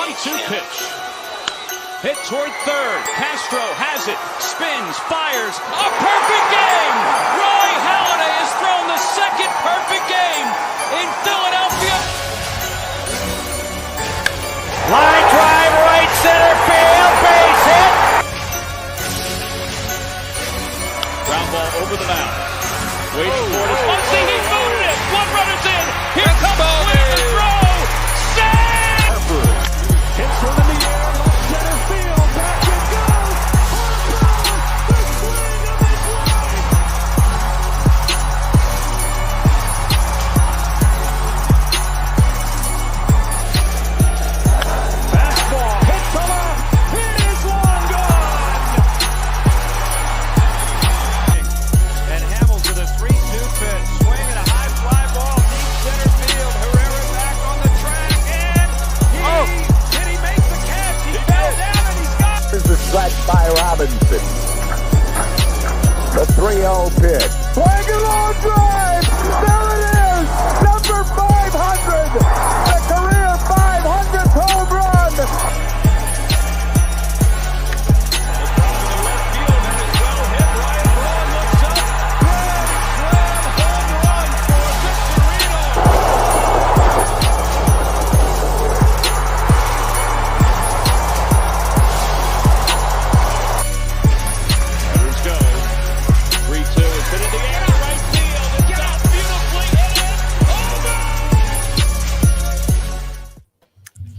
0-2 pitch. Hit toward third. Castro has it. Spins. Fires. A perfect game! Roy Halladay has thrown the second perfect game in Philadelphia. Line drive, right center field, base hit. Ground ball over the mound. Waiting for it. Muncy, he booted it. One runner's in. Here comes Swing to throw. Save! Harper hits one in the air. Left center field. Back it goes. Harper, the swing of his life. Fastball hits the left. It is long gone. And Hamels with a 3-2 pitch. Swing and a high fly ball deep center field. Herrera back on the track and did he make the catch? He fell down and he's got. Here's the strike by Robinson. The 3-0 pitch. Swing and long drive. There it is. Number 500. The career 500th home run.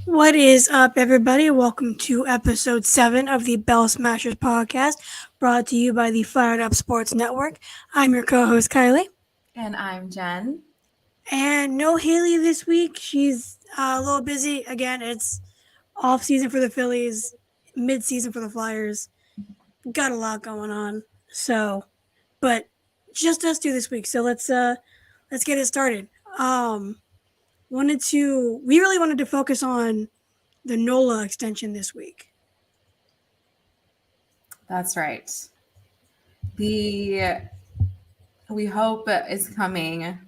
What is up, everybody? Welcome to episode 7 of the Bell Smashers podcast, brought to you by the Fired Up Sports Network. I'm your co-host, Kylie. And I'm Jen. And no Haley this week. She's a little busy. Again, it's off season for the Phillies, mid-season for the Flyers. Got a lot going on. So, but just us two this week. So let's get it started. We really wanted to focus on the Nola extension this week. That's right. We hope is coming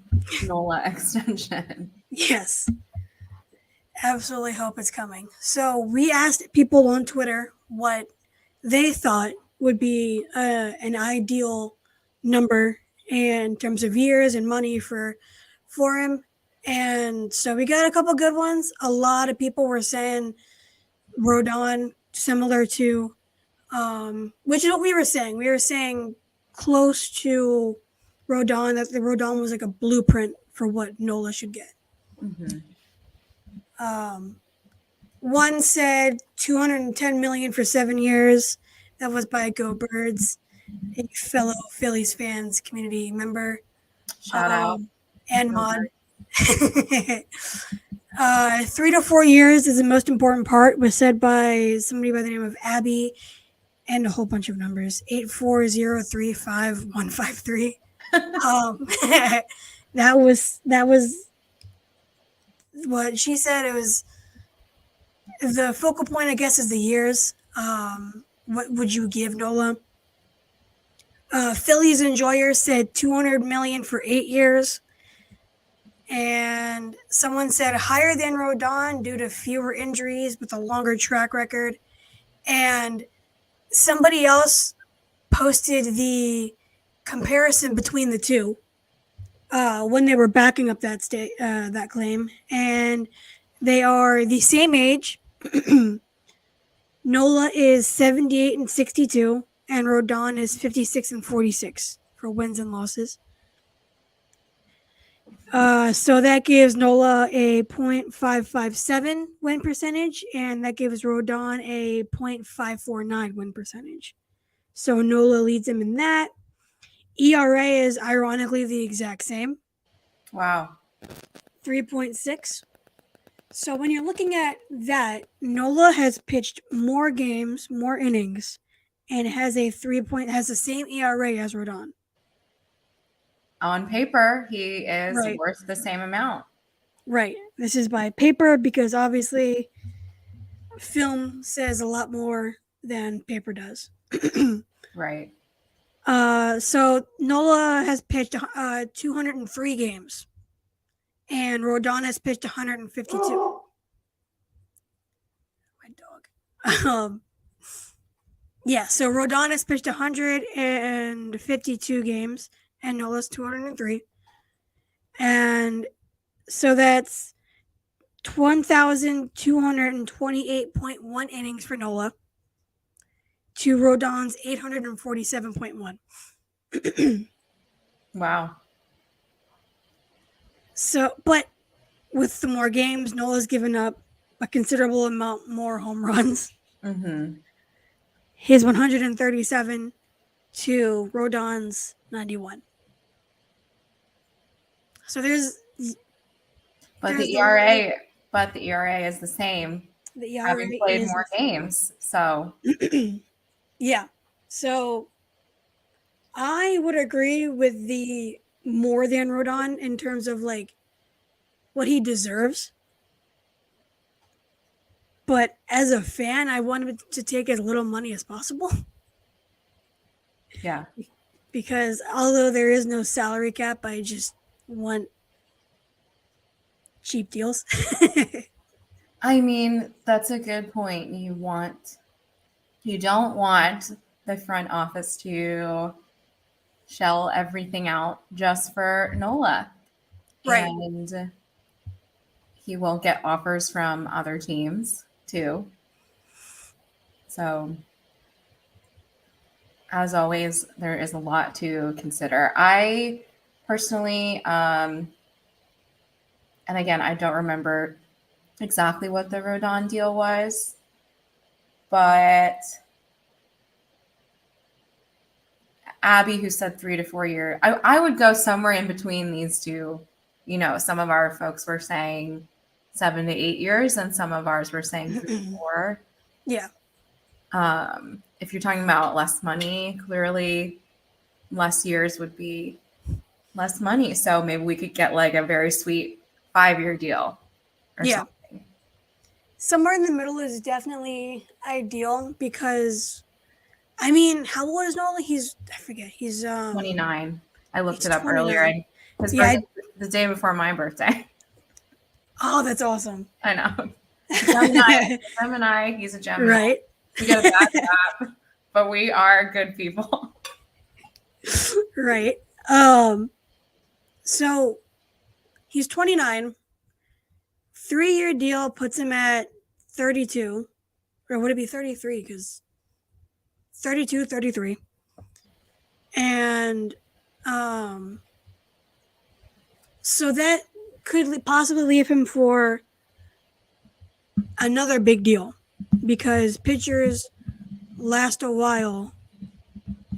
Nola extension. Yes. Absolutely hope it's coming. So we asked people on Twitter what they thought would be an ideal number in terms of years and money for him. And so we got a couple good ones. A lot of people were saying Rodon, similar to, which is what we were saying. We were saying close to Rodon, that the Rodon was like a blueprint for what Nola should get. Mm-hmm. One said $210 million for 7 years. That was by Go Birds, a fellow Phillies fans community member. Shout out. And Mod. 3 to 4 years is the most important part, was said by somebody by the name of Abby, and a whole bunch of numbers. 840355153. That was what she said. It was the focal point, I guess, is the years. What would you give Nola? Phillies Enjoyer said $200 million for 8 years. And someone said higher than Rodon due to fewer injuries with a longer track record. And somebody else posted the comparison between the two when they were backing up that claim. And they are the same age. Nola is 78 and 62, and Rodon is 56 and 46 for wins and losses. So that gives Nola a .557 win percentage, and that gives Rodon a .549 win percentage. So Nola leads him in that. ERA is ironically the exact same. Wow. 3.6. So when you're looking at that, Nola has pitched more games, more innings, and has the same ERA as Rodon. On paper, he is Right. worth the same amount. Right. This is by paper because obviously film says a lot more than paper does. Right. So Nola has pitched 203 games, and Rodon has pitched 152. Yeah, so Rodon has pitched 152 games and Nola's 203. And so that's 1,228.1 innings for Nola to Rodon's 847.1. Wow. So, but with the more games, Nola's given up a considerable amount more home runs. Mm-hmm. His 137 to Rodon's 91. So But there's the ERA, is the same. the ERA Having played is more games, so yeah. So I would agree with the more than Rodon in terms of like what he deserves. But as a fan, I wanted to take as little money as possible. yeah. Because although there is no salary cap, I just want cheap deals. I mean, that's a good point. You don't want the front office to shell everything out just for Nola. Right. And he will get offers from other teams too. So as always, there is a lot to consider. I personally, and again, I don't remember exactly what the Rodon deal was, but Abby, who said 3 to 4 years, I would go somewhere in between these two. You know, some of our folks were saying 7 to 8 years, and some of ours were saying 3 to 4. Yeah. If you're talking about less money, clearly less years would be less money. So maybe we could get like a very sweet 5-year deal or something. Somewhere in the middle is definitely ideal because, I mean, how old is Nola? He's 29. I looked it up 29. earlier. His birthday the day before my birthday. Oh, that's awesome. I know. Gemini. He's a Gemini. Right. We get a bad rap, but we are good people. Right. So he's 29. 3-year deal puts him at 32. Or would it be 33? Because 32, 33. And so that could possibly leave him for another big deal because pitchers last a while.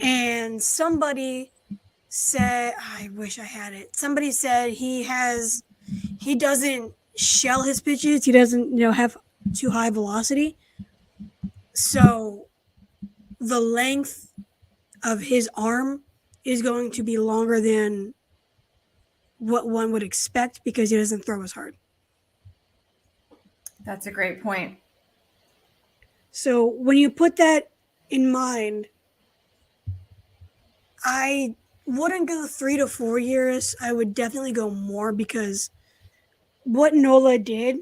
And somebody said, I wish I had it. Somebody said he doesn't shell his pitches. He doesn't, have too high velocity. So the length of his arm is going to be longer than what one would expect because he doesn't throw as hard. That's a great point. So when you put that in mind, I wouldn't go 3 to 4 years. I would definitely go more because what Nola did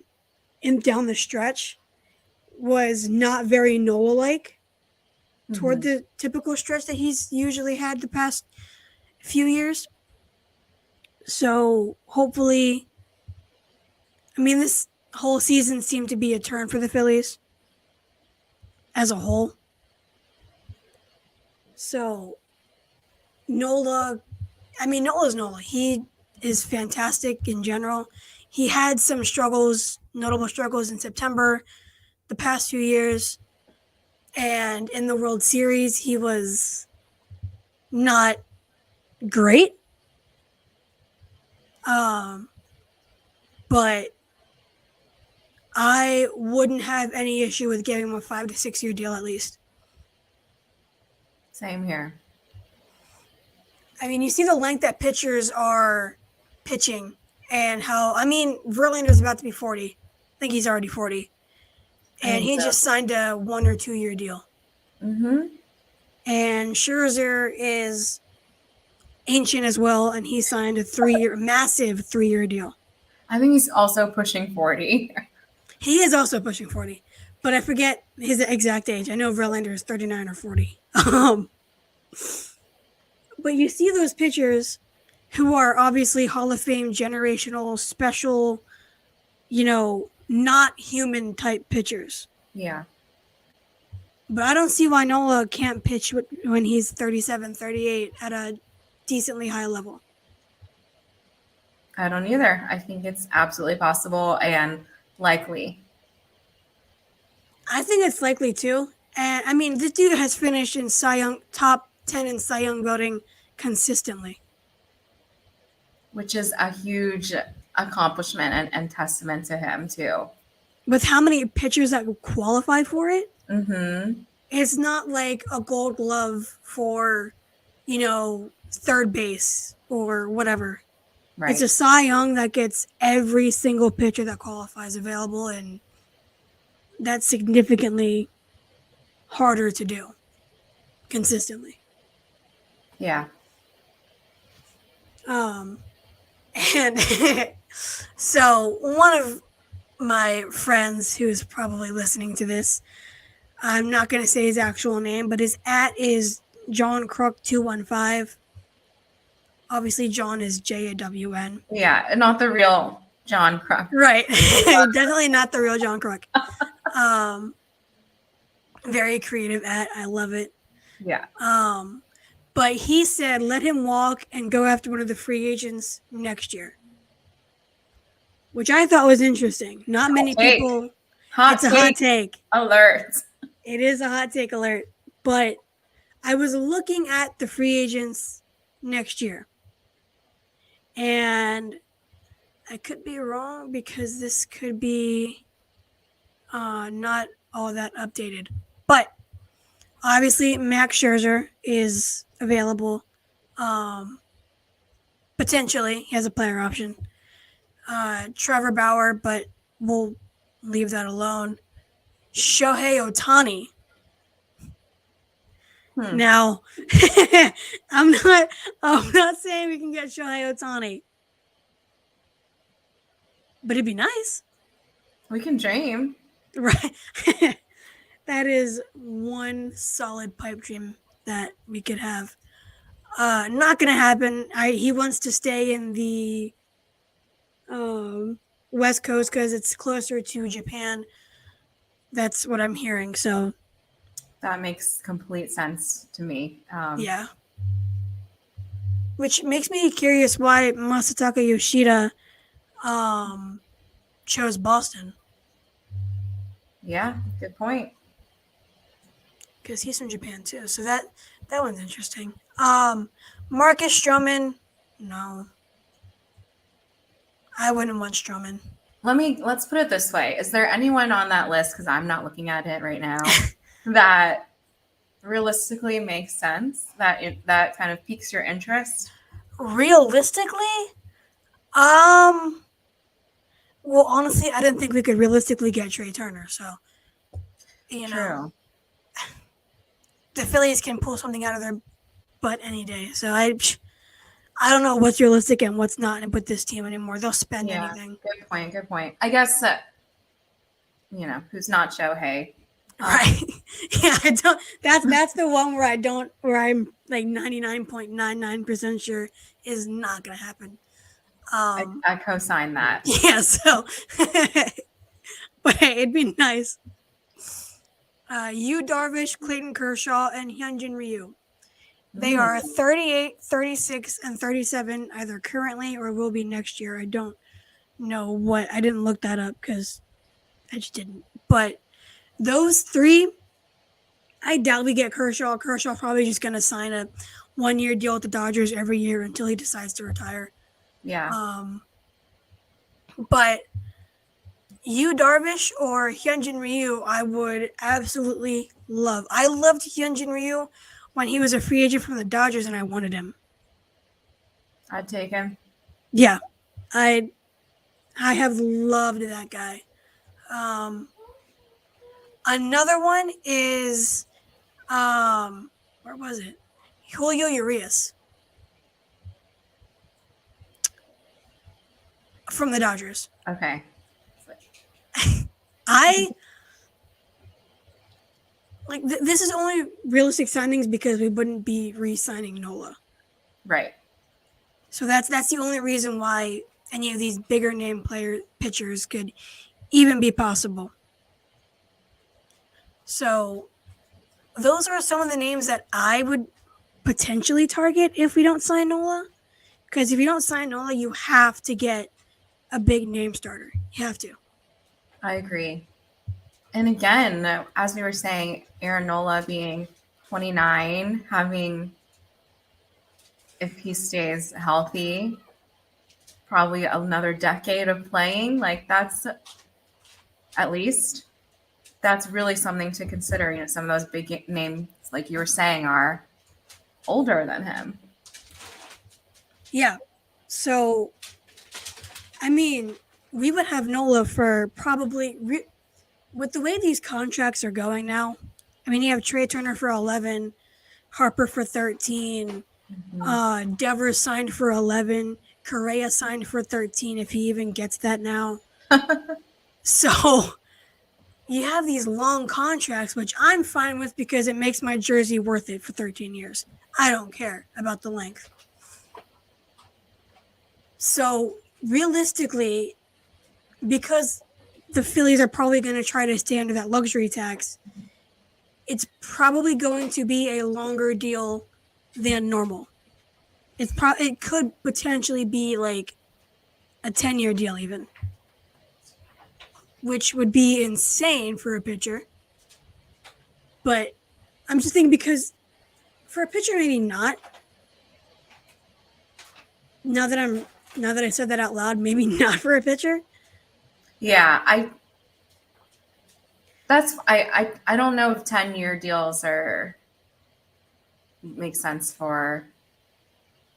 down the stretch was not very Nola-like toward the typical stretch that he's usually had the past few years. So hopefully, this whole season seemed to be a turn for the Phillies as a whole. So Nola's Nola. He is fantastic in general. He had some notable struggles in September the past few years. And in the World Series, he was not great. But I wouldn't have any issue with giving him a 5 to 6 year deal at least. Same here. You see the length that pitchers are pitching and how, Verlander's about to be 40. I think he's already 40. And he just signed a 1 or 2 year deal. Mm-hmm. And Scherzer is ancient as well, and he signed a massive 3-year deal. I think he's also pushing 40. He is also pushing 40. but I forget his exact age. I know Verlander is 39 or 40. But you see those pitchers who are obviously Hall of Fame, generational, special, not human type pitchers. Yeah. But I don't see why Nola can't pitch when he's 37, 38 at a decently high level. I don't either. I think it's absolutely possible and likely. I think it's likely too. And I mean, this dude has finished in top 10 in Cy Young voting consistently. Which is a huge accomplishment and testament to him too. With how many pitchers that qualify for it? Mm-hmm. It's not like a Gold Glove for, third base or whatever. Right. It's a Cy Young that gets every single pitcher that qualifies available, and that's significantly harder to do consistently. Yeah. And so one of my friends who's probably listening to this, I'm not going to say his actual name, but his @ is John Crook 215. Obviously, John is JAWN. Yeah, not the real John Crook. Right. Definitely not the real John Crook. Very creative @ I love it. Yeah. But he said let him walk and go after one of the free agents next year, which I thought was interesting. Not many people. It's a hot take alert. It is a hot take alert. But I was looking at the free agents next year, and I could be wrong because this could be not all that updated. But obviously, Max Scherzer is available. Potentially, he has a player option. Trevor Bauer, but we'll leave that alone. Shohei Ohtani. Now, I'm not saying we can get Shohei Ohtani, but it'd be nice. We can dream. Right. That is one solid pipe dream that we could have. Not going to happen. He wants to stay in the West Coast because it's closer to Japan. That's what I'm hearing. So that makes complete sense to me. Yeah. Which makes me curious why Masataka Yoshida chose Boston. Yeah, good point. Because he's from Japan too, so that one's interesting. Marcus Stroman, no, I wouldn't want Stroman. Let's put it this way: is there anyone on that list? Because I'm not looking at it right now. That realistically makes sense. That kind of piques your interest. Realistically, well, honestly, I didn't think we could realistically get Trey Turner. So, True. The Phillies can pull something out of their butt any day. So I don't know what's realistic and what's not with this team anymore. They'll spend anything. Good point. I guess that, who's not Shohei. Right. Yeah, I don't. That's the one where I'm like 99.99% sure is not gonna happen. I co-sign that. Yeah. So, but hey, it'd be nice. Yu Darvish, Clayton Kershaw, and Hyunjin Ryu. They are 38, 36, and 37 either currently or will be next year. I don't know what. I didn't look that up because I just didn't. But those three, I doubt we get Kershaw. Kershaw probably just going to sign a 1-year deal with the Dodgers every year until he decides to retire. Yeah. But Yu Darvish or Hyunjin Ryu, I would absolutely love. I loved Hyunjin Ryu when he was a free agent from the Dodgers, and I wanted him. I'd take him. Yeah, I have loved that guy. Another one is, where was it? Julio Urias from the Dodgers. Okay. like this is only realistic signings because we wouldn't be re-signing Nola. Right. So that's the only reason why any of these bigger name pitchers could even be possible. So those are some of the names that I would potentially target if we don't sign Nola. Because if you don't sign Nola, you have to get a big name starter. You have to. I agree. And again, as we were saying, Aaron Nola being 29, having, if he stays healthy, probably another decade of playing. Like that's really something to consider. You know, some of those big names, like you were saying, are older than him. Yeah. So, I mean, we would have Nola for probably with the way these contracts are going now. I mean, you have Trey Turner for 11, Harper for 13, Devers signed for 11, Correa signed for 13 if he even gets that now. So you have these long contracts, which I'm fine with because it makes my jersey worth it for 13 years. I don't care about the length. So realistically, because the Phillies are probably going to try to stay under that luxury tax, it's probably going to be a longer deal than normal. It could potentially be like a 10-year deal even, which would be insane for a pitcher. But I'm just thinking because for a pitcher, maybe not. Now that I said that out loud, maybe not for a pitcher. Yeah, I don't know if 10-year deals make sense for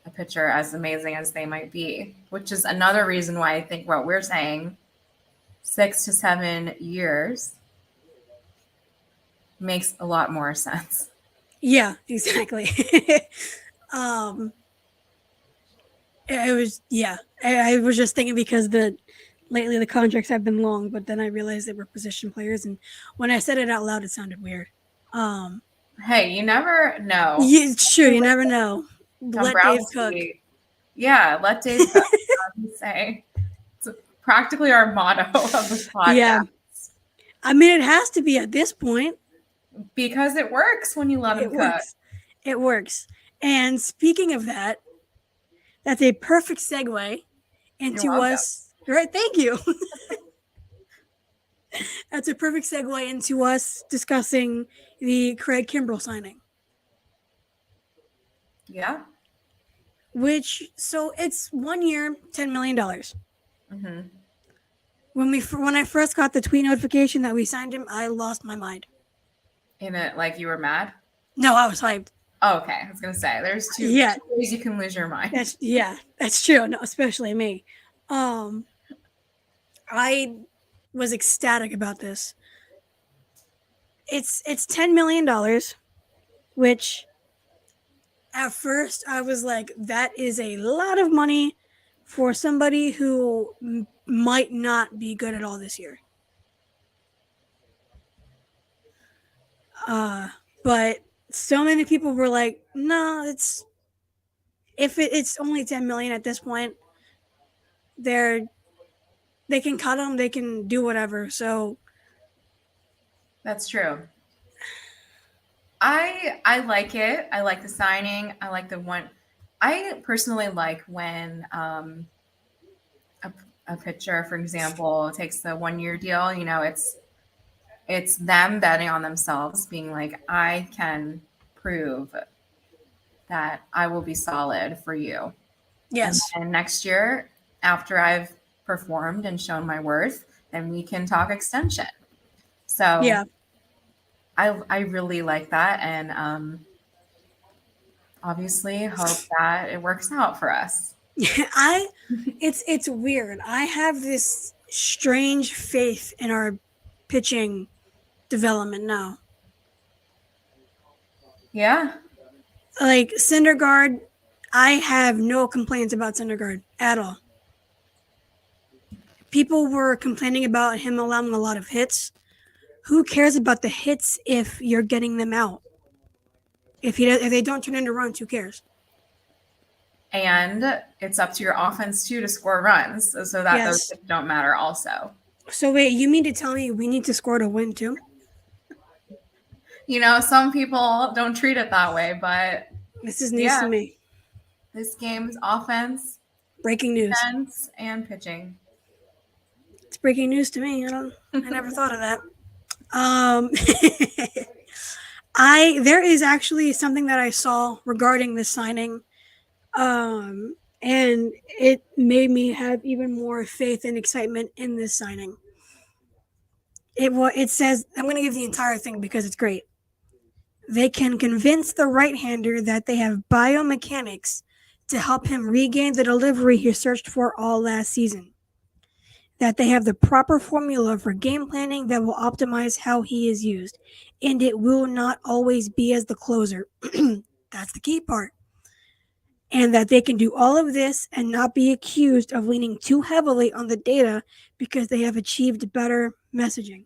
a pitcher as amazing as they might be, which is another reason why I think what we're saying, 6 to 7 years makes a lot more sense. Yeah, exactly. I was just thinking because lately the contracts have been long, but then I realized they were position players, and when I said it out loud, it sounded weird. Hey, you never know. Yeah, sure, you never know. Let Dave cook. Yeah, let Dave cook. Say it's practically our motto of this podcast. Yeah, I mean it has to be at this point because it works when you let him cook. It works. And speaking of that, that's a perfect segue into us. Right, thank you. That's a perfect segue into us discussing the Craig Kimbrel signing. Yeah. So it's 1 year, $10 million. Mm-hmm. When I first got the tweet notification that we signed him, I lost my mind. Like you were mad? No, I was hyped. Oh, okay. I was gonna say there's two ways you can lose your mind. That's true. No, especially me. I was ecstatic about this. It's $10 million, which at first I was like, that is a lot of money for somebody who might not be good at all this year. But so many people were like, no, it's only 10 million at this point. They can cut them, they can do whatever. So that's true. I like it. I like the signing. I like the one. I personally like when a pitcher, for example, takes the 1 year deal. You know, it's them betting on themselves, being like, I can prove that I will be solid for you. Yes. And next year, after I've performed and shown my worth, then we can talk extension. So yeah, I really like that, and obviously hope that it works out for us. It's weird. I have this strange faith in our pitching development now. Yeah. Like Syndergaard, I have no complaints about Syndergaard at all. People were complaining about him allowing a lot of hits. who cares about the hits if you're getting them out? If they don't turn into runs, who cares? And it's up to your offense too to score runs, so that Yes. those hits don't matter also. So wait, you mean to tell me we need to score to win too? You know, some people don't treat it that way, but This is news to me. This game's offense, Breaking news. defense, and pitching. It's breaking news to me. I never thought of that. There is actually something that I saw regarding this signing, and it made me have even more faith and excitement in this signing. It says, I'm going to give the entire thing because it's great. They can convince the right-hander that they have biomechanics to help him regain the delivery he searched for all last season. That they have the proper formula for game planning that will optimize how he is used, and it will not always be as the closer. That's the key part. And that they can do all of this and not be accused of leaning too heavily on the data because they have achieved better messaging.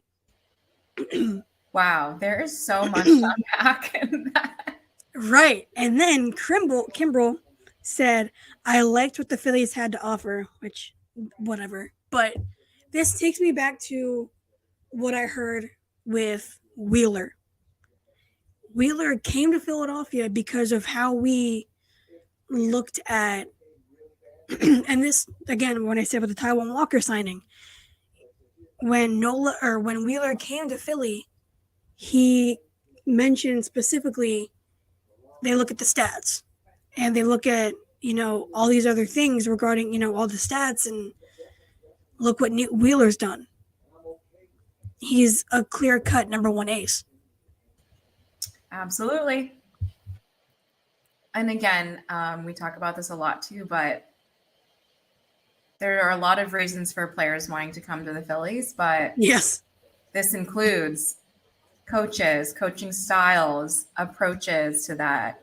Wow, there is so much to unpack in that. Right. And then Kimbrel said, I liked what the Phillies had to offer, which, whatever. But this takes me back to what I heard with Wheeler. Wheeler came to Philadelphia because of how we looked at, and this, again, when I said with the Taiwan Walker signing, when Wheeler came to Philly, he mentioned specifically they look at the stats and they look at, all these other things regarding, all the stats, and look what Wheeler's done. He's a clear-cut number one ace. Absolutely. And again, we talk about this a lot too, but there are a lot of reasons for players wanting to come to the Phillies, but yes, this includes coaches, coaching styles, approaches to that,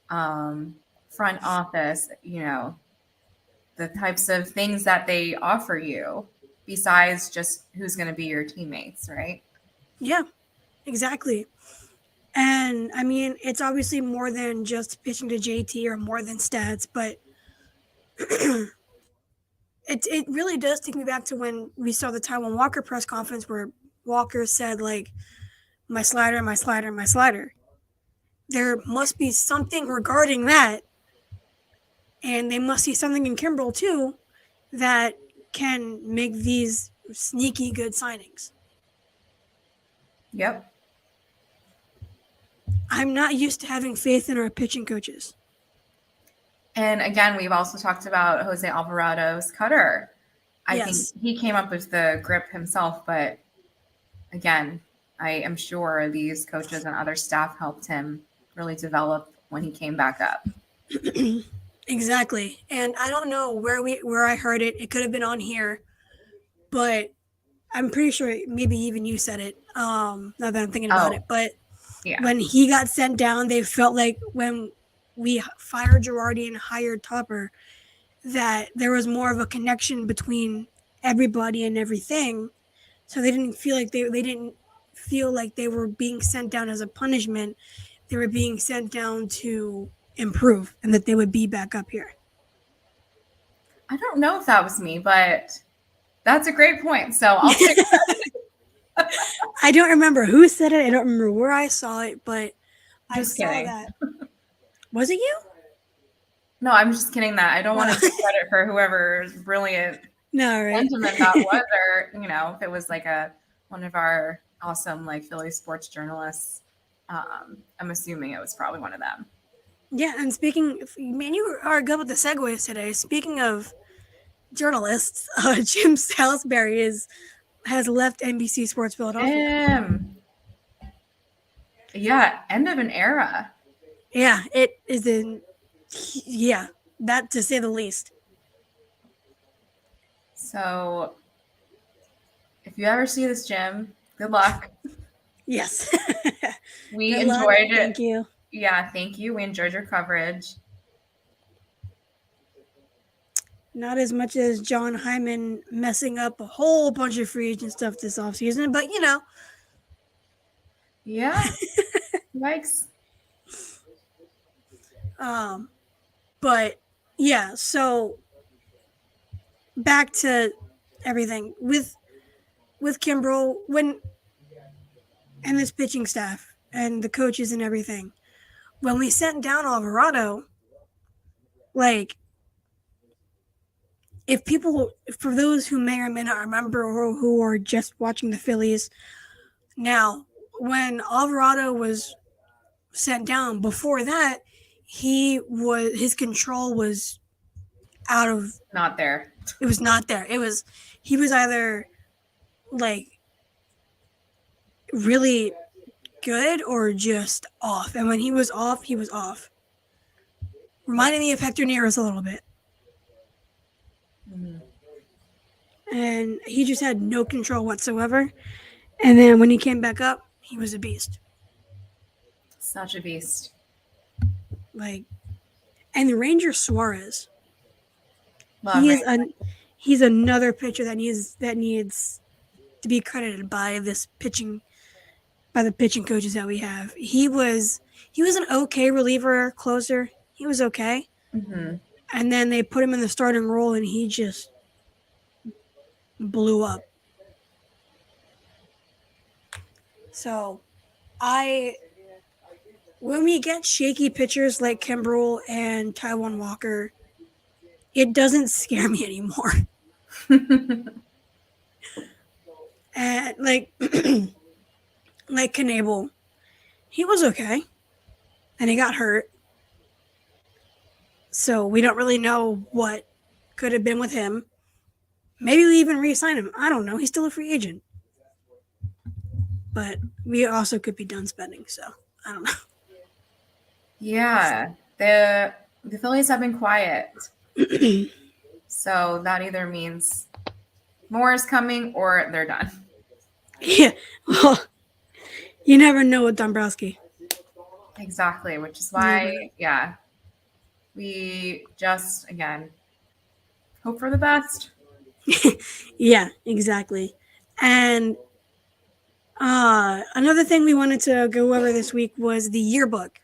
front office, the types of things that they offer you besides just who's going to be your teammates, right? Yeah, exactly. And I mean, it's obviously more than just pitching to JT or more than stats, but it really does take me back to when we saw the Taiwan Walker press conference where Walker said, like, my slider, my slider, my slider. There must be something regarding that, and they must see something in Kimbrel too that can make these sneaky good signings. Yep. I'm not used to having faith in our pitching coaches. And again, we've also talked about Jose Alvarado's cutter. I think he came up with the grip himself, but again, I am sure these coaches and other staff helped him really develop when he came back up. Exactly. And I don't know where I heard it. It could have been on here, but I'm pretty sure maybe even you said it. Now that I'm thinking about it, but when he got sent down, they felt like when we fired Girardi and hired Topper, that there was more of a connection between everybody and everything. So they didn't feel like they didn't feel like they were being sent down as a punishment. They were being sent down to improve and that they would be back up here. I don't know if that was me, but that's a great point. So I'll take that. I don't remember who said it. I don't remember where I saw it, but I saw that. Was it you? No, I'm just kidding that. I don't want to take credit for whoever's brilliant sentiment that was, or, if it was like one of our awesome Philly sports journalists. I'm assuming it was probably one of them. Yeah, and you are good with the segues today. Speaking of journalists, Jim Salisbury has left NBC Sports Philadelphia. Yeah, end of an era. Yeah, it is that to say the least. So if you ever see this, Jim, good luck. Yes. We enjoyed it. Thank you. Yeah, thank you. We enjoyed your coverage. Not as much as John Hyman messing up a whole bunch of free agent stuff this offseason, but Yeah. Yikes. But yeah, so back to everything with Kimbrel and this pitching staff and the coaches and everything. When we sent down Alvarado, like, for those who may or may not remember or who are just watching the Phillies now, when Alvarado was sent down, before that, his control was out of, Not there. it was not there. He was either like really good or just off. And when he was off, he was off. Reminded me of Hector Neris a little bit. Mm-hmm. And he just had no control whatsoever. And then when he came back up, he was a beast. Such a beast. Like, and the Ranger Suarez. Love it. He's another pitcher that needs to be credited by the pitching coaches that we have. He was an okay reliever, closer. He was okay. Mm-hmm. And then they put him in the starting role, and he just blew up. So, when we get shaky pitchers like Kimbrel and Taijuan Walker, it doesn't scare me anymore. And like Knebel, he was okay, and he got hurt. So we don't really know what could have been with him. Maybe we even re-sign him. I don't know. He's still a free agent. But we also could be done spending, so I don't know. Yeah. The Phillies have been quiet. So that either means more is coming or they're done. Yeah. Well, you never know with Dombrowski. Exactly, which is why, we just, again, hope for the best. Yeah, exactly. And another thing we wanted to go over this week was the yearbook.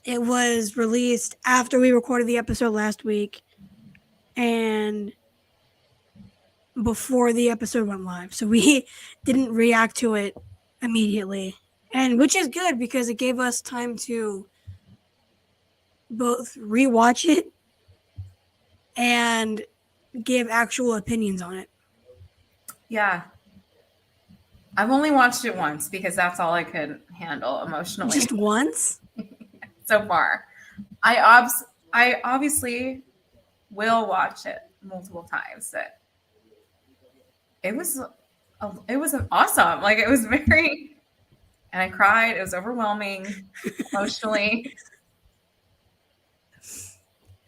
It was released after we recorded the episode last week and before the episode went live. So we didn't react to it immediately. And which is good because it gave us time to both rewatch it and give actual opinions on it. Yeah. I've only watched it once because that's all I could handle emotionally. Just once? So far. I obviously will watch it multiple times. It was awesome. Like, it was very, and I cried. It was overwhelming emotionally.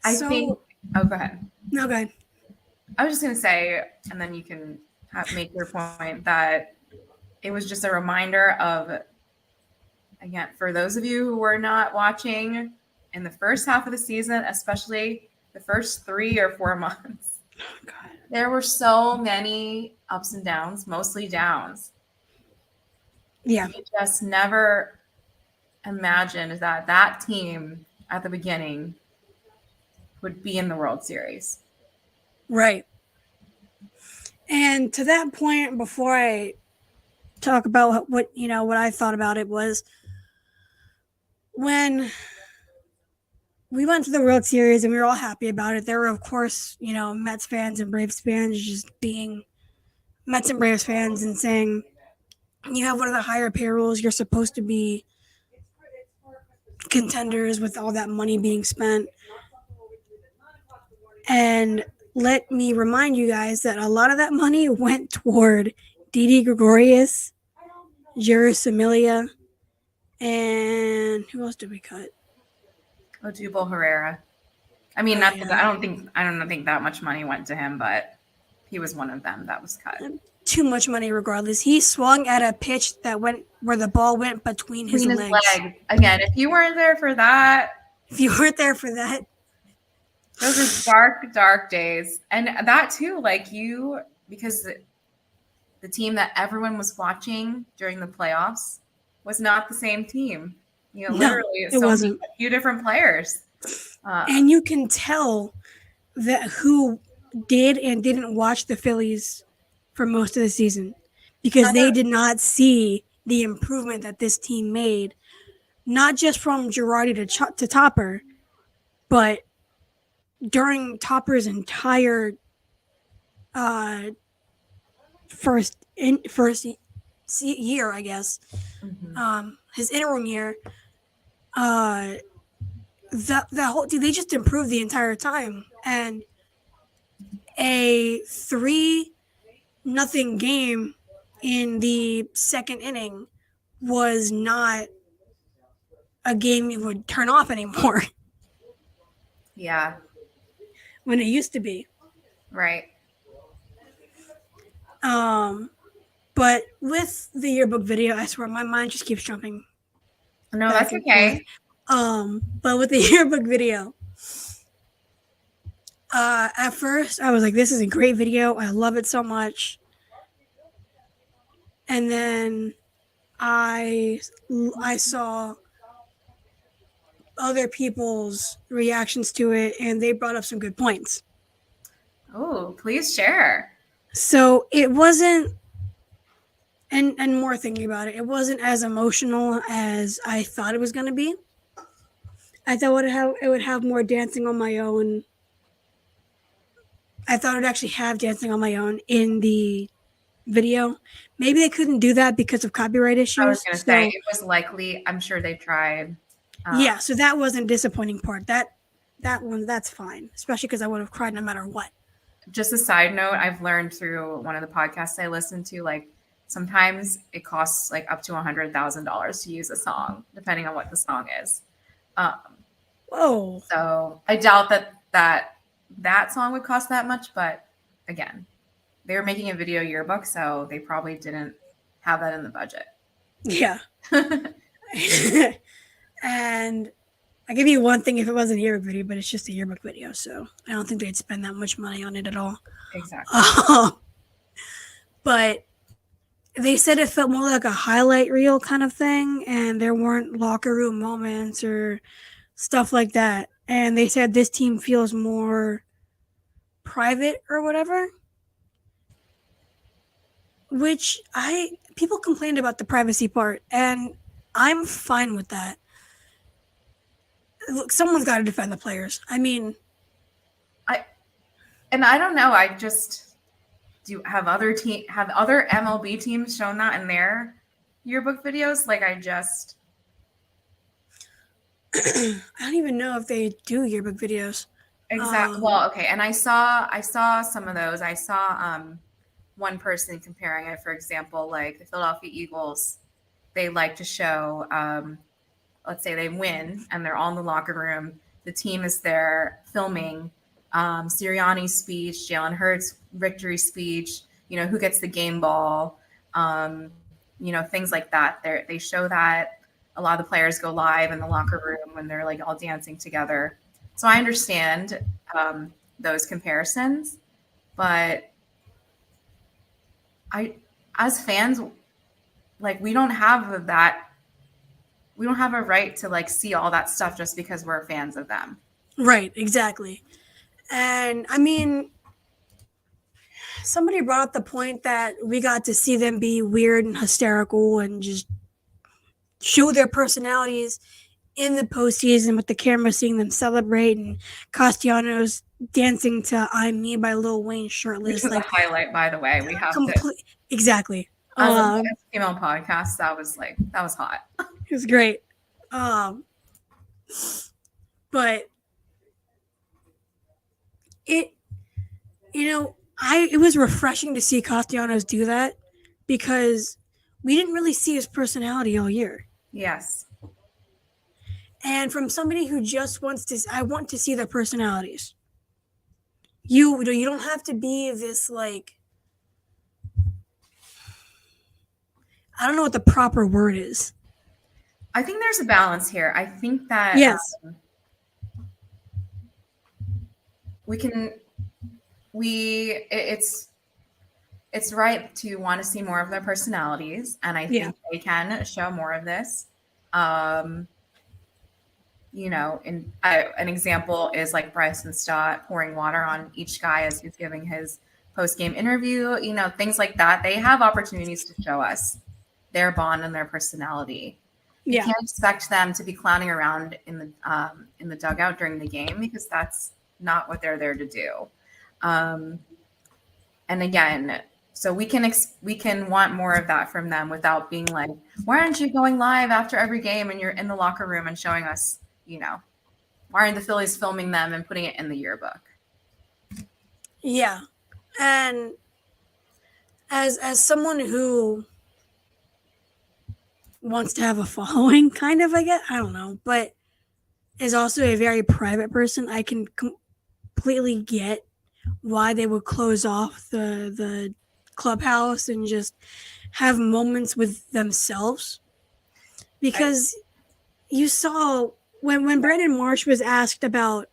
Go ahead. No, go ahead. I was just going to say, and then you can make your point, that it was just a reminder of, again, for those of you who were not watching in the first half of the season, especially the first 3 or 4 months, there were so many ups and downs, mostly downs. Yeah. I just never imagined that team at the beginning would be in the World Series. Right. And to that point, before I talk about what I thought about it, was when we went to the World Series and we were all happy about it. There were, of course, Mets fans and Braves fans just being Mets and Braves fans and saying, you have one of the higher payrolls. You're supposed to be contenders with all that money being spent. And let me remind you guys that a lot of that money went toward Didi Gregorius, Jeurys Familia, and who else did we cut? Odubel Herrera. I mean, I don't think that much money went to him, but he was one of them that was cut. Too much money regardless. He swung at a pitch that went where the ball went between his legs. Again, if you weren't there for that. Those are dark, dark days. And that too, because the the team that everyone was watching during the playoffs was not the same team. You know, No, literally, it wasn't. A few different players. And you can tell that who did and didn't watch the Phillies for most of the season because they did not see the improvement that this team made, not just from Girardi to Topper, but during Topper's entire first year, I guess, his interim year. The whole they just improved the entire time, and a 3-0 game in the second inning was not a game you would turn off anymore. Yeah. When it used to be. Right. But with the yearbook video, I swear my mind just keeps jumping. No, that's okay. But with the yearbook video, at first I was like, this is a great video. I love it so much. And then I saw other people's reactions to it, and they brought up some good points. Oh, please share. So it wasn't, and more thinking about it, it wasn't as emotional as I thought it was going to be. I thought it would have more dancing on my own. I thought it would actually have dancing on my own in the video. Maybe they couldn't do that because of copyright issues. I was going to say, it was likely. I'm sure they tried. Yeah, so that wasn't a disappointing part. That one, that's fine, especially because I would have cried no matter what. Just a side note, I've learned through one of the podcasts I listen to, like sometimes it costs like up to $100,000 to use a song, depending on what the song is. Whoa! So I doubt that song would cost that much, but again, they were making a video yearbook, so they probably didn't have that in the budget. Yeah. And I give you one thing if it wasn't a yearbook video, but it's just a yearbook video, so I don't think they'd spend that much money on it at all. Exactly. But they said it felt more like a highlight reel kind of thing, and there weren't locker room moments or stuff like that. And they said this team feels more private or whatever, which people complained about the privacy part, and I'm fine with that. Look, someone's got to defend the players. I mean, I don't know. I just have other MLB teams shown that in their yearbook videos. Like I don't even know if they do yearbook videos. Exactly. Well, okay. And I saw some of those. I saw one person comparing it, for example, like the Philadelphia Eagles. They like to show, let's say they win and they're all in the locker room. The team is there filming Sirianni's speech, Jalen Hurts' victory speech, who gets the game ball, things like that. They show that. A lot of the players go live in the locker room when they're like all dancing together. So I understand those comparisons, but as fans, like we don't have a right to like see all that stuff just because we're fans of them. Right, exactly. And I mean, somebody brought up the point that we got to see them be weird and hysterical and just show their personalities in the postseason with the camera seeing them celebrate, and Castellanos dancing to "I'm Me" by Lil Wayne shirtless. Which was a highlight, by the way. We have exactly. As a female podcast, that was hot. It was great. But it was refreshing to see Castellanos do that because we didn't really see his personality all year. Yes. And from somebody who just I want to see their personalities. You don't have to be this like, I don't know what the proper word is. I think there's a balance here. I think that yes. It's it's right to want to see more of their personalities, and I think they can show more of this. You know, an example is like Bryson Stott pouring water on each guy as he's giving his post-game interview. You know, things like that. They have opportunities to show us their bond and their personality. You can't expect them to be clowning around in the dugout during the game, because that's not what they're there to do. And again, so we can want more of that from them without being like, why aren't you going live after every game and you're in the locker room and showing us, you know, why aren't the Phillies filming them and putting it in the yearbook? Yeah. And as someone who wants to have a following, kind of, I guess, I don't know, but is also a very private person, I can completely get why they would close off the clubhouse and just have moments with themselves. Because you saw when Brandon Marsh was asked about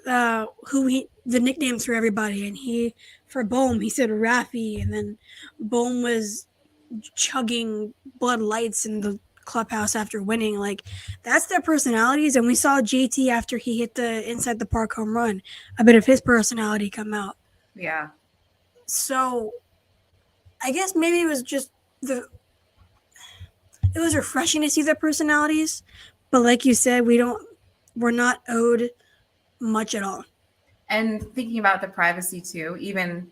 the nicknames for everybody, and for Bohm, he said Raffy, and then Bohm was chugging Bud Lights in the clubhouse after winning. Like, that's their personalities. And we saw JT after he hit the inside the park home run, a bit of his personality come out. Yeah. So I guess maybe it was just it was refreshing to see their personalities, but like you said, we're not owed much at all. And thinking about the privacy too, even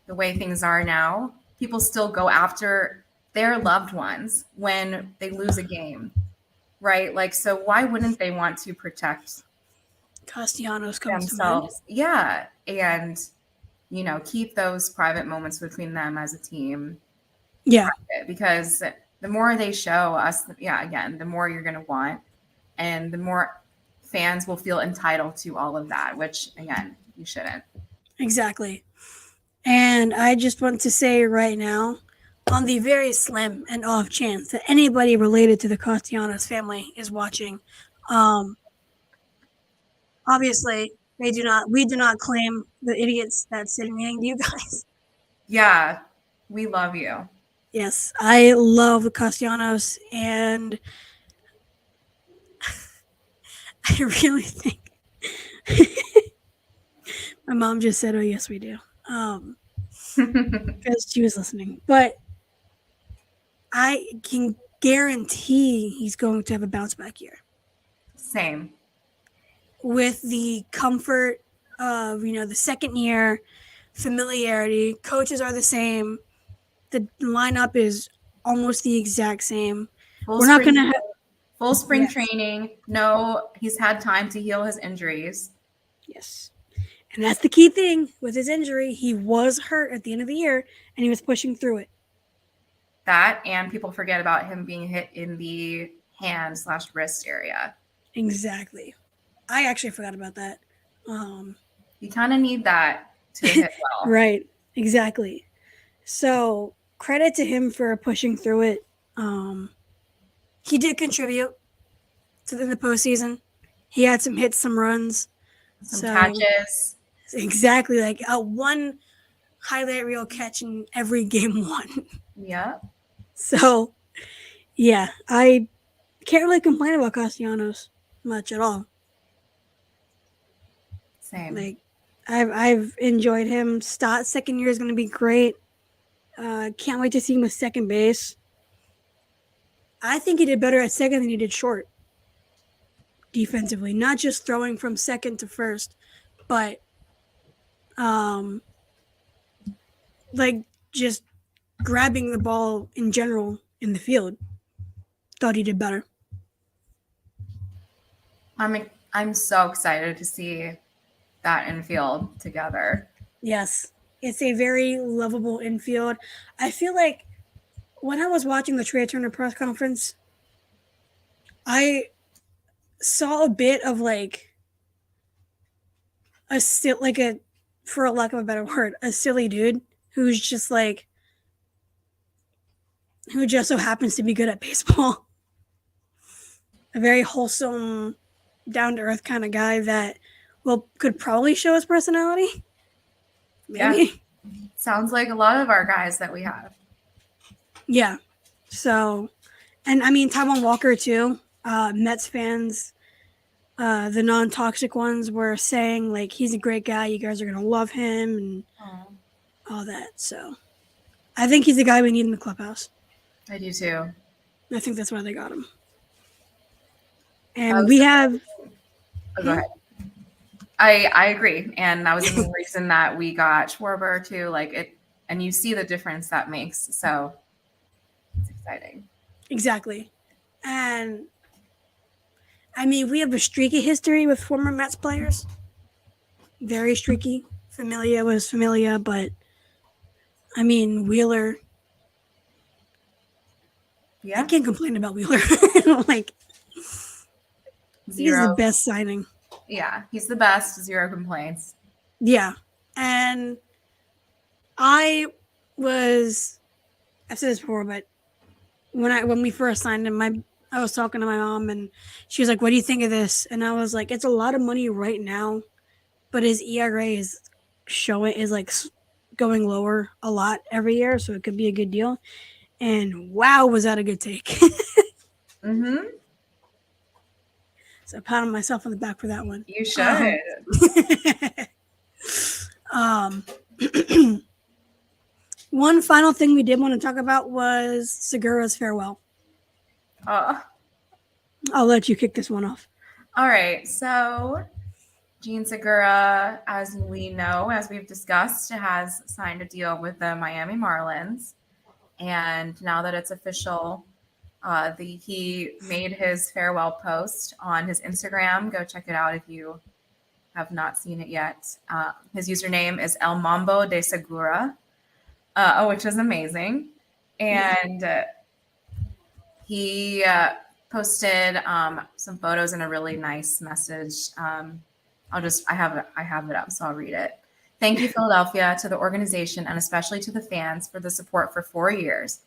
the way things are now, people still go after their loved ones when they lose a game, right? Like, so why wouldn't they want to protect Castellanos comes themselves? Yeah. And, you know, keep those private moments between them as a team. Yeah. Private, because the more they show us, again, the more you're going to want, and the more fans will feel entitled to all of that, which, again, you shouldn't. Exactly. And I just want to say right now, on the very slim and off chance that anybody related to the Castellanos family is watching, obviously we do not claim the idiots that sit meeting you guys. Yeah, we love you. Yes, I love the Castellanos, and I really think my mom just said, "Oh yes, we do," because she was listening. But I can guarantee he's going to have a bounce back year. Same. With the comfort of, the second year, familiarity, coaches are the same, the lineup is almost the exact same. We're not going to have full spring training. No, he's had time to heal his injuries. Yes. And that's the key thing with his injury. He was hurt at the end of the year, and he was pushing through it. That, and people forget about him being hit in the hand/wrist area. Exactly. I actually forgot about that. You kind of need that to hit well. Right. Exactly. So credit to him for pushing through it. He did contribute to the postseason. He had some hits, some runs. Some catches. Exactly. Like one highlight reel catch in every game one. Yeah. So, yeah, I can't really complain about Castellanos much at all. Same. Like, I've enjoyed him. Stott's second year is going to be great. Can't wait to see him with second base. I think he did better at second than he did short defensively. Not just throwing from second to first, but like just grabbing the ball in general in the field. Thought he did better. I'm so excited to see that infield together. Yes. It's a very lovable infield. I feel like when I was watching the Trey Turner press conference, I saw a bit of for lack of a better word, a silly dude who's just who just so happens to be good at baseball. A very wholesome, down-to-earth kind of guy that could probably show his personality. Maybe. Sounds like a lot of our guys that we have. Yeah. So, and I mean, Taiwan Walker too. Mets fans, the non-toxic ones were saying like he's a great guy. You guys are gonna love him and all that. So, I think he's the guy we need in the clubhouse. I do too. I think that's why they got him. And we have. Oh, go ahead. I agree, and that was the main reason that we got Schwarber too. Like it, and you see the difference that makes. So it's exciting. Exactly, and I mean we have a streaky history with former Mets players. Very streaky. Familia was Familia, but I mean Wheeler. Yeah, I can't complain about Wheeler. Like he's the best signing. Yeah, he's the best. 0 complaints. Yeah. And I've said this before, but when we first signed him, I was talking to my mom and she was like, "What do you think of this?" And I was like, "It's a lot of money right now, but his ERA is like going lower a lot every year, so it could be a good deal." And wow, was that a good take. Mm-hmm. So I patted myself on the back for that one. You should. One final thing we did want to talk about was Segura's farewell. I'll let you kick this one off. All right. So Jean Segura, as we know, as we've discussed, has signed a deal with the Miami Marlins. And now that it's official, he made his farewell post on his Instagram. Go check it out if you have not seen it yet. His username is El Mambo de Segura, which is amazing. And he posted some photos and a really nice message. I have it up, so I'll read it. Thank you, Philadelphia, to the organization and especially to the fans for the support for 4 years.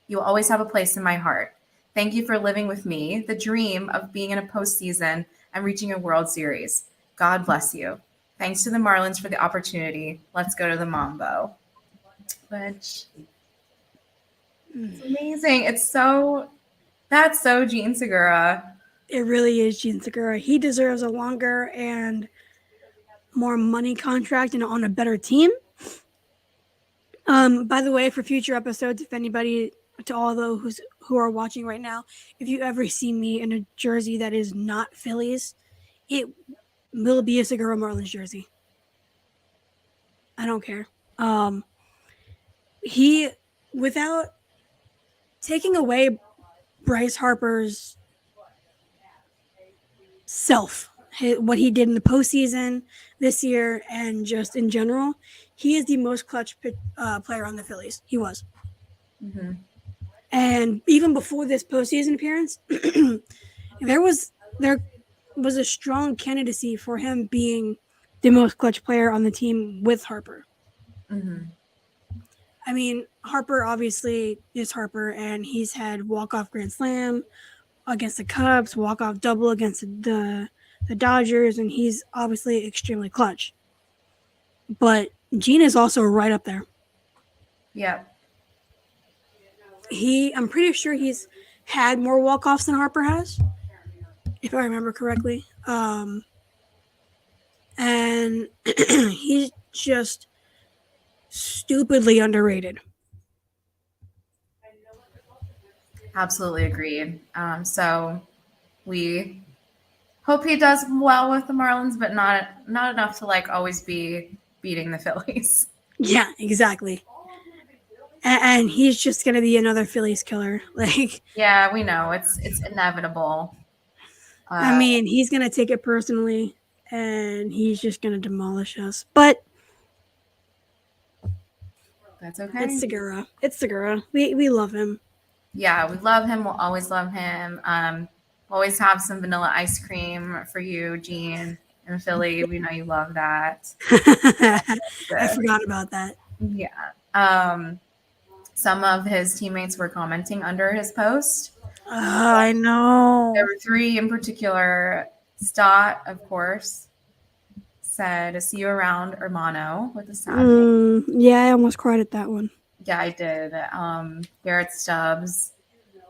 You will always have a place in my heart. Thank you for living with me, the dream of being in a postseason and reaching a World Series. God bless you. Thanks to the Marlins for the opportunity. Let's go to the Mambo. Which is amazing. That's so Jean Segura. It really is Jean Segura. He deserves a longer and more money contract and on a better team. By the way, for future episodes, if anybody, to all those who are watching right now, if you ever see me in a jersey that is not Phillies, it will be a Segura Marlins jersey. I don't care. He, without taking away Bryce Harper's what he did in the postseason this year and just in general, he is the most clutch player on the Phillies. He was. Mm-hmm. And even before this postseason appearance, there was a strong candidacy for him being the most clutch player on the team with Harper. Mm-hmm. I mean, Harper obviously is Harper, and he's had walk-off grand slam against the Cubs, walk-off double against the Dodgers, and he's obviously extremely clutch. But Gene is also right up there. Yeah. I'm pretty sure he's had more walk-offs than Harper has, if I remember correctly. And he's just stupidly underrated. Absolutely agreed. So we hope he does well with the Marlins, but not enough to like always be beating the Phillies. Yeah, exactly. And he's just gonna be another Phillies killer. Like, yeah, we know it's inevitable. I mean, he's gonna take it personally, and he's just gonna demolish us. But that's okay. It's Segura. We love him. Yeah, we love him. We'll always love him. Always have some vanilla ice cream for you, Gene, in Philly. We know you love that. I forgot about that. Yeah. Some of his teammates were commenting under his post. I know. There were 3 in particular. Stott, of course. said, "See you around, hermano," with a sad face. Yeah, I almost cried at that one. Yeah, I did. Garrett Stubbs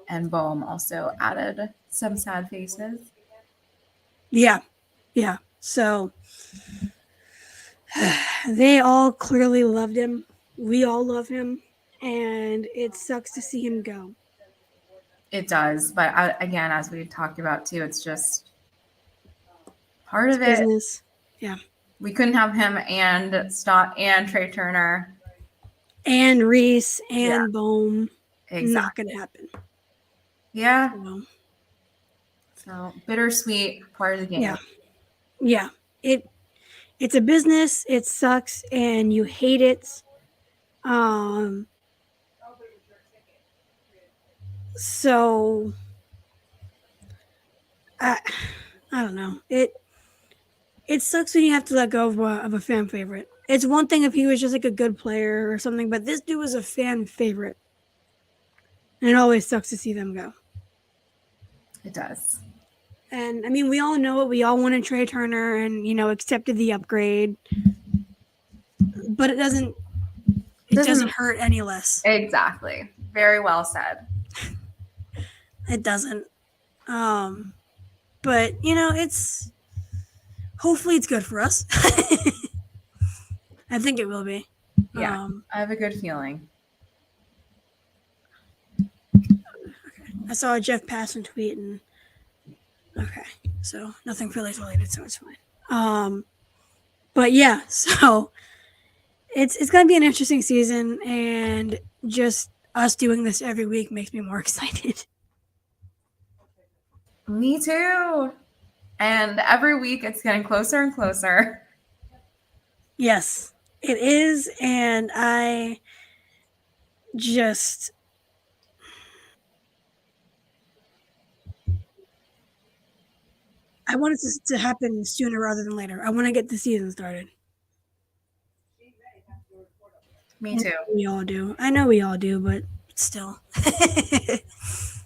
and Bohm also added some sad faces. Yeah. So they all clearly loved him. We all love him, and it sucks to see him go. It does, but again, as we talked about too, it's just part of it. Business. Yeah. We couldn't have him and Stott and Trey Turner and Reese and Bohm. Exactly. Not gonna happen. Yeah. So, so bittersweet part of the game. Yeah. It's a business. It sucks, and you hate it. So I don't know. It sucks when you have to let go of a fan favorite. It's one thing if he was just like a good player or something, but this dude was a fan favorite. And it always sucks to see them go. It does. And I mean, we all know it. We all wanted Trey Turner and, accepted the upgrade. But it doesn't hurt any less. Exactly. Very well said. It doesn't. But, it's hopefully it's good for us. I think it will be. Yeah. I have a good feeling. I saw a Jeff Passan tweet and okay. So nothing Phillies related, so it's fine. But yeah, so it's gonna be an interesting season, and just us doing this every week makes me more excited. Me too. And every week it's getting closer and closer. Yes, it is, and I want it to happen sooner rather than later. I want to get the season started. Me too. We all do. I know we all do, but still. It's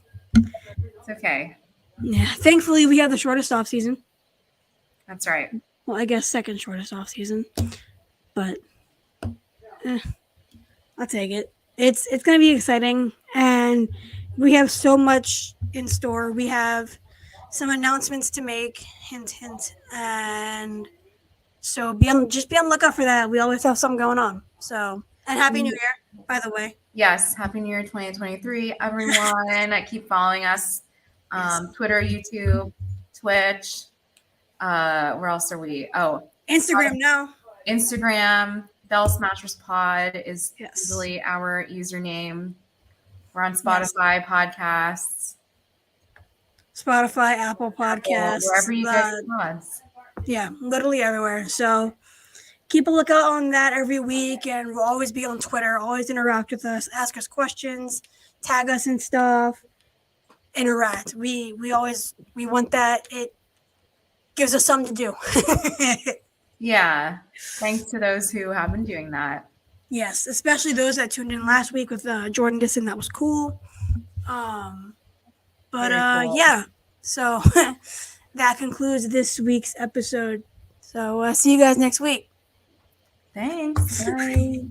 okay. Yeah. Thankfully, we have the shortest off season. That's right. Well, I guess second shortest off season, but I'll take it. It's going to be exciting, and we have so much in store. We have some announcements to make, hint, and so just be on the lookout for that. We always have something going on. So, and Happy New Year, by the way. Yes, Happy New Year 2023, everyone. Keep following us. Twitter, YouTube, Twitch. Where else are we? Oh, Instagram now. Instagram. Bell Smashers Pod is usually our username. We're on Spotify podcasts. Spotify, Apple Podcasts. Wherever you get your pods. Yeah, literally everywhere. So keep a lookout on that every week, and we'll always be on Twitter. Always interact with us, ask us questions, tag us and stuff. Interact. We want that. It gives us something to do. Yeah. Thanks to those who have been doing that. Yes, especially those that tuned in last week with Jordan Disson. That was cool. Cool. Yeah. So that concludes this week's episode. So see you guys next week. Thanks. Bye.